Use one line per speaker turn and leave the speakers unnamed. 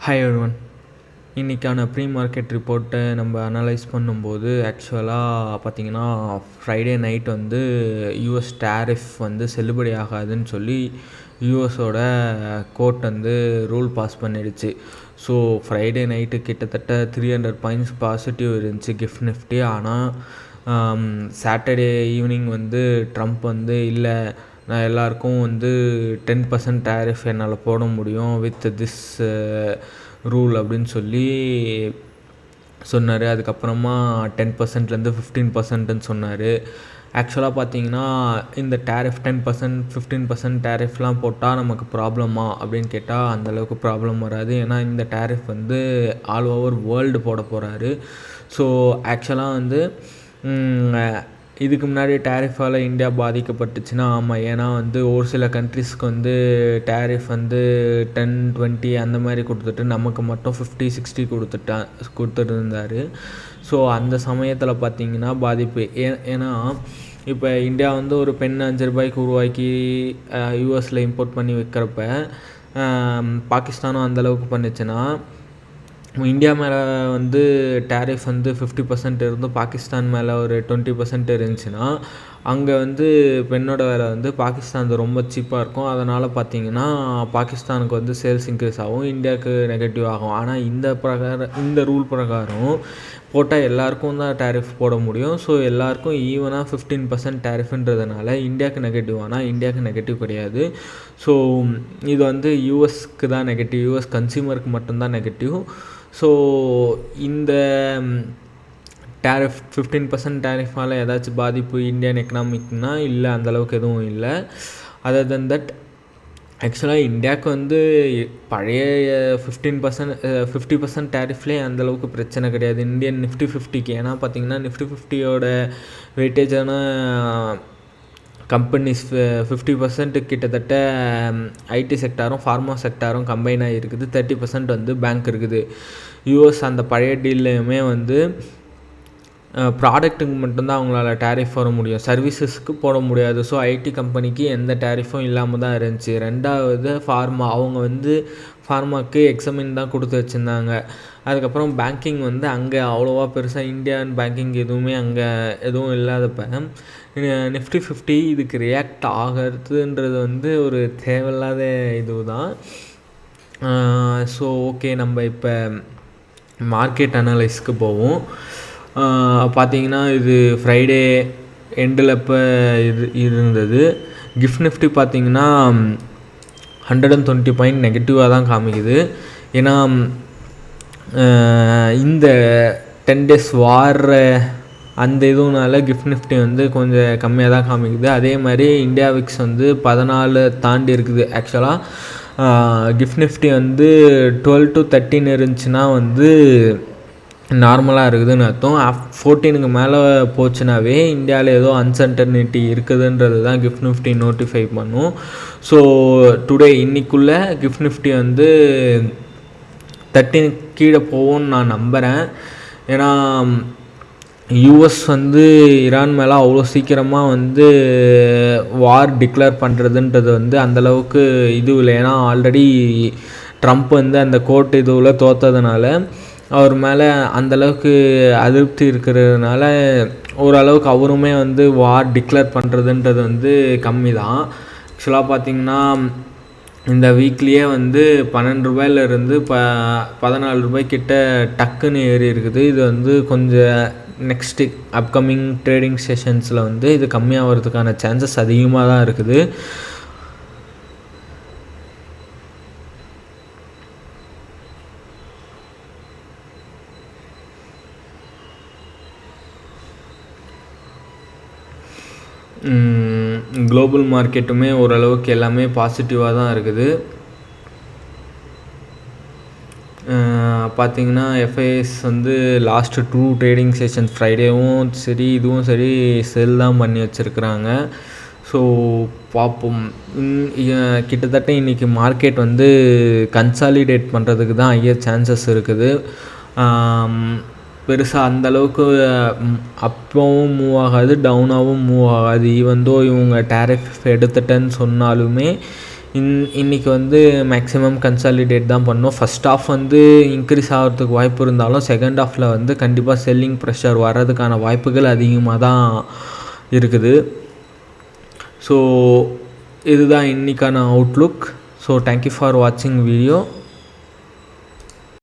Hi everyone. இன்றைக்கான pre market ரிப்போர்ட்டை நம்ம அனலைஸ் பண்ணும்போது ஆக்சுவலாக பார்த்திங்கன்னா ஃப்ரைடே நைட் வந்து யூஎஸ் டேரிஃப் வந்து செல்லுபடி ஆகாதுன்னு சொல்லி யூஎஸோட கோர்ட் வந்து ரூல் பாஸ் பண்ணிடுச்சு. ஸோ ஃப்ரைடே நைட்டு கிட்டத்தட்ட 300 பாயிண்ட்ஸ் பாசிட்டிவ் இருந்துச்சு கிஃப்ட் நிஃப்டி. ஆனால் சாட்டர்டே ஈவினிங் வந்து ட்ரம்ப் வந்து இல்லை, நான் எல்லாருக்கும் வந்து 10% டேரிஃப் என்னால் போட முடியும் வித் திஸ் ரூல் அப்படின்னு சொல்லி சொன்னார். அதுக்கப்புறமா 10%லேருந்து 15%ன்னு சொன்னார். ஆக்சுவலாக பார்த்தீங்கன்னா இந்த டேரிஃப் 10% 15% டேரிஃப்லாம் போட்டால் நமக்கு ப்ராப்ளமா அப்படின்னு கேட்டால் அந்தளவுக்கு ப்ராப்ளம் வராது. ஏன்னா இந்த டேரிஃப் வந்து ஆல் ஓவர் வேர்ல்டு போட போகிறாரு. ஸோ ஆக்சுவலாக வந்து இதுக்கு முன்னாடி டேரிஃபால் இந்தியா பாதிக்கப்பட்டுச்சுன்னா ஆமாம், ஏன்னா வந்து ஒரு சில கண்ட்ரிஸ்க்கு வந்து டேரிஃப் வந்து 10-20 அந்த மாதிரி கொடுத்துட்டு நமக்கு மட்டும் 50-60 கொடுத்துருந்தார். ஸோ அந்த சமயத்தில் பார்த்திங்கன்னா பாதிப்பு. ஏன்னா இப்போ இந்தியா வந்து ஒரு பென் 5 ரூபாய்க்கு உருவாக்கி யூஎஸில் இம்போர்ட் பண்ணி வைக்கிறப்ப பாகிஸ்தானும் அந்தளவுக்கு பண்ணிச்சுன்னா, இந்தியா மேலே வந்து டேரிஃப் வந்து 50% இருந்து பாகிஸ்தான் மேலே ஒரு 20% இருந்துச்சுன்னா, அங்கே வந்து பெண்ணோட விலை வந்து பாகிஸ்தான் ரொம்ப சீப்பாக இருக்கும். அதனால் பார்த்திங்கன்னா பாகிஸ்தானுக்கு வந்து சேல்ஸ் இன்க்ரீஸ் ஆகும், இந்தியாவுக்கு நெகட்டிவ் ஆகும். ஆனால் இந்த ரூல் பிரகாரம் போட்டால் எல்லாருக்கும் தான் டேரிஃப் போட முடியும். ஸோ எல்லாருக்கும் ஈவனாக 15% டேரிஃப்ன்றதுனால இந்தியாவுக்கு நெகட்டிவ், ஆனால் இந்தியாவுக்கு நெகட்டிவ் கிடையாது. ஸோ இது வந்து யூஎஸ்க்கு தான் நெகட்டிவ், யூஎஸ் கன்சியூமருக்கு மட்டும்தான் நெகட்டிவ். ஸோ இந்த டேரிஃப் 15% டேரிஃபால் ஏதாச்சும் பாதிப்பு இந்தியன் எக்கனாமிக்னா இல்லை, அந்தளவுக்கு எதுவும் இல்லை. அதர் தென் தட் ஆக்சுவலாக இந்தியாவுக்கு வந்து பழைய 50% டேரிஃப்லேயே அந்தளவுக்கு பிரச்சனை கிடையாது இந்தியன் நிஃப்டி 50க்கு. ஏன்னா பார்த்திங்கன்னா நிஃப்டி 50யோட வெயிட்டேஜான கம்பெனிஸ் 50% கிட்டத்தட்ட ஐடி செக்டாரும் ஃபார்மா செக்டாரும் கம்பைனாக இருக்குது. 30% வந்து பேங்க் இருக்குது. யூஎஸ் அந்த பழைய டீல்லையுமே வந்து ப்ராடக்ட்டுக்கு மட்டும்தான் அவங்களால டேரிஃப் வர முடியும், சர்வீசஸ்க்கு போட முடியாது. ஸோ ஐடி கம்பெனிக்கு எந்த டேரிஃபும் இல்லாமல் தான் இருந்துச்சு. ரெண்டாவது அவங்க வந்து ஃபார்மாவுக்கு எக்ஸாமின் தான் கொடுத்து வச்சுருந்தாங்க. அதுக்கப்புறம் பேங்கிங் வந்து அங்கே அவ்வளோவா பெருசாக இந்தியன் பேங்கிங் எதுவுமே அங்கே எதுவும் இல்லாதப்ப நிஃப்டி 50 இதுக்கு ரியாக்ட் ஆகிறதுன்றது வந்து ஒரு தேவையில்லாத இது தான். ஸோ ஓகே, நம்ம இப்போ மார்க்கெட் அனலைஸ்க்கு போவோம். பார்த்திங்கன்னா இது ஃப்ரைடே எண்டில் இப்போ இருந்தது. கிஃப்ட் நிஃப்டி பார்த்திங்கன்னா 120 பாயிண்ட் நெகட்டிவாக தான் காமிக்குது. ஏன்னா இந்த 10 days வார அந்த இதுனால கிஃப்ட் நிஃப்டி வந்து கொஞ்சம் கம்மியாக தான் காமிக்குது. அதே மாதிரி இந்தியா விக்ஸ் வந்து 14 தாண்டி இருக்குது. ஆக்சுவலாக கிஃப்ட் நிஃப்டி வந்து 12 to 13 இருந்துச்சுன்னா வந்து நார்மலாக இருக்குதுன்னு அர்த்தம். 14க்கு மேலே போச்சுனாவே இந்தியாவில் ஏதோ அன்சர்டனிட்டி இருக்குதுன்றது தான் கிஃப்ட் நிஃப்டி நோட்டிஃபை பண்ணும். ஸோ டுடே இன்னைக்குள்ளே கிஃப்ட் நிஃப்டி வந்து 13 கீழே போகும்னு நான் நம்புகிறேன். ஏன்னா யூஎஸ் வந்து ஈரான் மேலே அவ்வளோ சீக்கிரமாக வந்து வார் டிக்ளேர் பண்ணுறதுன்றது வந்து அந்தளவுக்கு இது இல்லை. ஏன்னா ஆல்ரெடி ட்ரம்ப் வந்து அந்த கோர்ட் இதுவில் தோற்றதுனால அவர் மேலே அந்தளவுக்கு அதிருப்தி இருக்கிறதுனால ஓரளவுக்கு அவருமே வந்து வார் டிக்ளேர் பண்ணுறதுன்றது வந்து கம்மி தான். ஆக்சுவலாக பார்த்திங்கன்னா இந்த வீக்லியே வந்து 12 ரூபாயிலிருந்து 14 ரூபாய்க்கிட்ட டக்குன்னு ஏறி இருக்குது. இது வந்து கொஞ்சம் நெக்ஸ்ட்டு அப்கமிங் ட்ரேடிங் செஷன்ஸில் வந்து இது கம்மியாகிறதுக்கான சான்சஸ் அதிகமாக தான் இருக்குது. குளோபல் மார்க்கெட்டுமே ஓரளவுக்கு எல்லாமே பாசிட்டிவாக தான் இருக்குது. பார்த்திங்கன்னா எஃப்ஐஎஸ் வந்து லாஸ்ட்டு 2 ட்ரேடிங் செஷன்ஸ் ஃப்ரைடேவும் சரி இதுவும் சரி செல் தான் பண்ணி வச்சுருக்குறாங்க. ஸோ பார்ப்போம். கிட்டத்தட்ட இன்றைக்கி மார்க்கெட் வந்து கன்சாலிடேட் பண்ணுறதுக்கு தான் ஹையர் சான்சஸ் இருக்குது. பெருசாக அந்தளவுக்கு அப்பவும் மூவ் ஆகாது, டவுனாகவும் மூவ் ஆகாது. ஈவன் தோ இவங்க டேரிஃப் எடுத்துட்டேன்னு சொன்னாலுமே இன்றைக்கி வந்து மேக்ஸிமம் கன்சாலிடேட் தான் பண்ணோம். ஃபஸ்ட் ஆஃப் வந்து இன்க்ரீஸ் ஆகிறதுக்கு வாய்ப்பு இருந்தாலும் செகண்ட் ஆஃபில் வந்து கண்டிப்பாக செல்லிங் ப்ரெஷர் வர்றதுக்கான வாய்ப்புகள் அதிகமாக தான் இருக்குது. ஸோ இதுதான் இன்றைக்கான அவுட்லுக். ஸோ தேங்க்யூ ஃபார் வாட்சிங் வீடியோ.